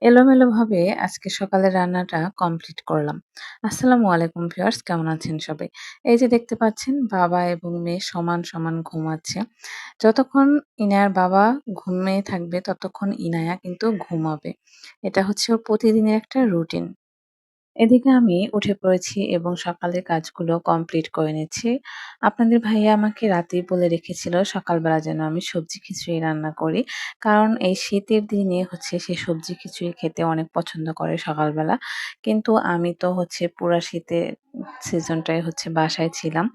এলোমেলোভাবে আজকে সকালের রান্নাটা কমপ্লিট করলাম। আসসালামু আলাইকুম ভিউয়ার্স, কেমন আছেন সবাই? এই যে দেখতে পাচ্ছেন বাবা এবং মেয়ে সমান, সমান ঘুমাচ্ছে। যতক্ষণ ইনায়ার বাবা ঘুমিয়ে থাকবে ততক্ষণ ইনায়া কিন্তু ঘুমাবে। এটা হচ্ছে ওর প্রতিদিনের একটা রুটিন। এদিকে আমি উঠে পড়েছি এবং সকালের কাজগুলো কমপ্লিট করে নিচ্ছি। আপনাদের ভাইয়া আমাকে রাতেই বলে রেখেছিল সকালবেলা যেন আমি সবজি খিচুড়ি রান্না করি। কারণ এই শীতের দিনে হচ্ছে সে সবজি খিচুড়ি খেতে অনেক পছন্দ করে সকালবেলা। কিন্তু আমি তো হচ্ছে পুরা শীতের সিজনটাই হচ্ছে বাসায় ছিলাম।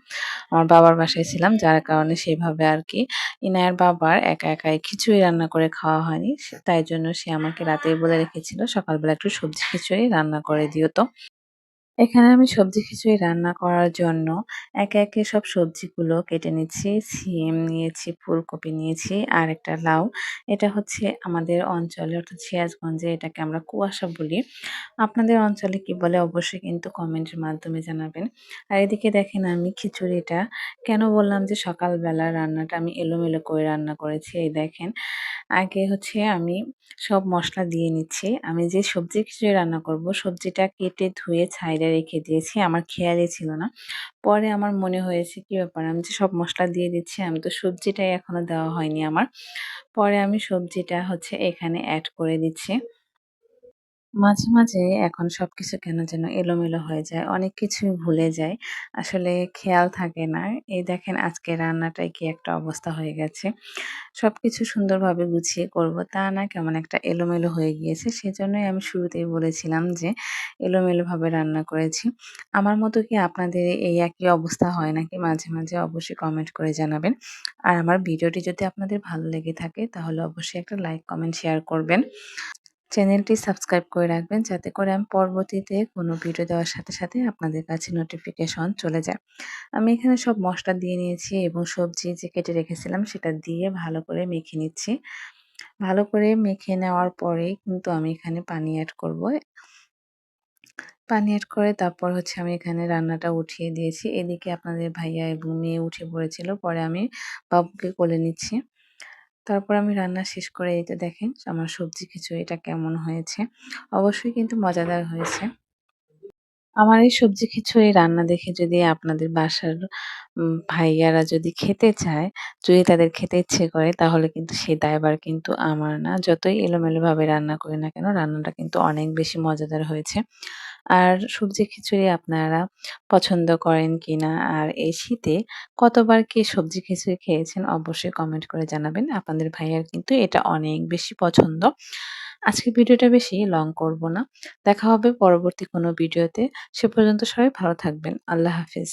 আমার বাবার বাসায় ছিলাম। যার কারণে সেভাবে আরকি ইনায়ার বাবার একা একাই খিচুড়ি রান্না করে খাওয়া হয়নি। তাই জন্য সে আমাকে রাতেই বলে রেখেছিল সকালবেলা একটু সবজি খিচুড়ি রান্না করে দিও তো। এখানে আমি সবজি খিচুড়ি রান্না করার জন্য একে, একে সব সবজিগুলো কেটে নিচ্ছি। সিম নিয়েছি, ফুলকপি নিয়েছি আর একটা লাউ। এটা হচ্ছে আমাদের অঞ্চলে অর্থাৎ সিরাজগঞ্জে এটাকে আমরা কুয়াশা বলি। আপনাদের অঞ্চলে কি বলে অবশ্যই কিন্তু কমেন্টের মাধ্যমে জানাবেন। আর এদিকে দেখেন আমি খিচুড়িটা কেন বললাম যে সকালবেলা রান্নাটা আমি এলোমেলো করে রান্না করেছি। এই দেখেন আগে হচ্ছে আমি সব মসলা দিয়ে নিচ্ছি। আমি যে সবজি খিচুড়ি রান্না করব, সবজিটা কেটে ধুয়ে সাইডে রেখে দিয়েছি। আমার খেয়ালই ছিল না। পরে আমার মনে হয়েছে কি ব্যাপার, আমি যে সব মসলা দিয়ে দিচ্ছি, আমি তো সবজিটাই এখনো দেওয়া হয়নি আমার। পরে আমি সবজিটা হচ্ছে এখানে এড করে দিচ্ছি। মাঝে, মাঝে এখন সবকিছু কেন যেন এলোমেলো হয়ে যায়। অনেক কিছুই ভুলে যাই। আসলে খেয়াল থাকে না। এই দেখেন আজকে রান্নাটায় কি একটা অবস্থা হয়ে গেছে। সবকিছু সুন্দরভাবে গুছিয়ে করব তা না কেমন একটা এলোমেলো হয়ে গিয়েছে। সেজন্যই আমি শুরুতেই বলেছিলাম যে এলোমেলোভাবে রান্না করেছি। আমার মতো কি আপনাদের এই একই অবস্থা হয় নাকি মাঝে, মাঝে অবশ্যই কমেন্ট করে জানাবেন। আর আমার ভিডিওটি যদি আপনাদের ভালো লেগে থাকে তাহলে অবশ্যই একটা লাইক, কমেন্ট, শেয়ার করবেন। চ্যানেলটি সাবস্ক্রাইব করে রাখবেন যাতে করে আমি পরবর্তীতে কোনো ভিডিও দেওয়ার সাথে, সাথে আপনাদের কাছে নোটিফিকেশন চলে যায়। আমি এখানে সব মসলা দিয়ে নিয়েছি এবং সবজি যে কেটে রেখেছিলাম সেটা দিয়ে ভালো করে মেখে নিচ্ছি। ভালো করে মেখে নেওয়ার পরেই কিন্তু আমি এখানে পানি এড করব। পানি এড করে তারপর হচ্ছে আমি এখানে রান্নাটা উঠিয়ে দিয়েছি। এদিকে আপনাদের ভাইয়া এবং মেয়ে উঠে পড়েছিল। পরে আমি বাবুকে কোলে নিচ্ছি। তারপর আমি রান্না শেষ করে এই যে দেখেন আমার সবজি খিচুড়িটা কেমন হয়েছে। অবশ্যই কিন্তু মজাদার হয়েছে। আমার এই সবজি খিচুড়ি রান্না দেখে যদি আপনাদের বাসার ভাইয়ারা যদি খেতে চায়, যদি তাদের খেতে ইচ্ছে করে তাহলে কিন্তু সেই দায়ভার কিন্তু আমার না। যতই এলোমেলোভাবে রান্না করি না কেন রান্নাটা কিন্তু অনেক বেশি মজাদার হয়েছে। আর সবজি খিচুড়ি আপনারা পছন্দ করেন কিনা? আর এই শীতে কতবার কি সবজি খিচুড়ি খেয়েছেন অবশ্যই কমেন্ট করে জানাবেন। আপনাদের ভাইয়ার কিন্তু এটা অনেক বেশি পছন্দ। আজকের ভিডিওটা বেশি লং করব না। দেখা হবে পরবর্তী কোনো ভিডিওতে। সে পর্যন্ত সবাই ভালো থাকবেন। আল্লাহ হাফেজ।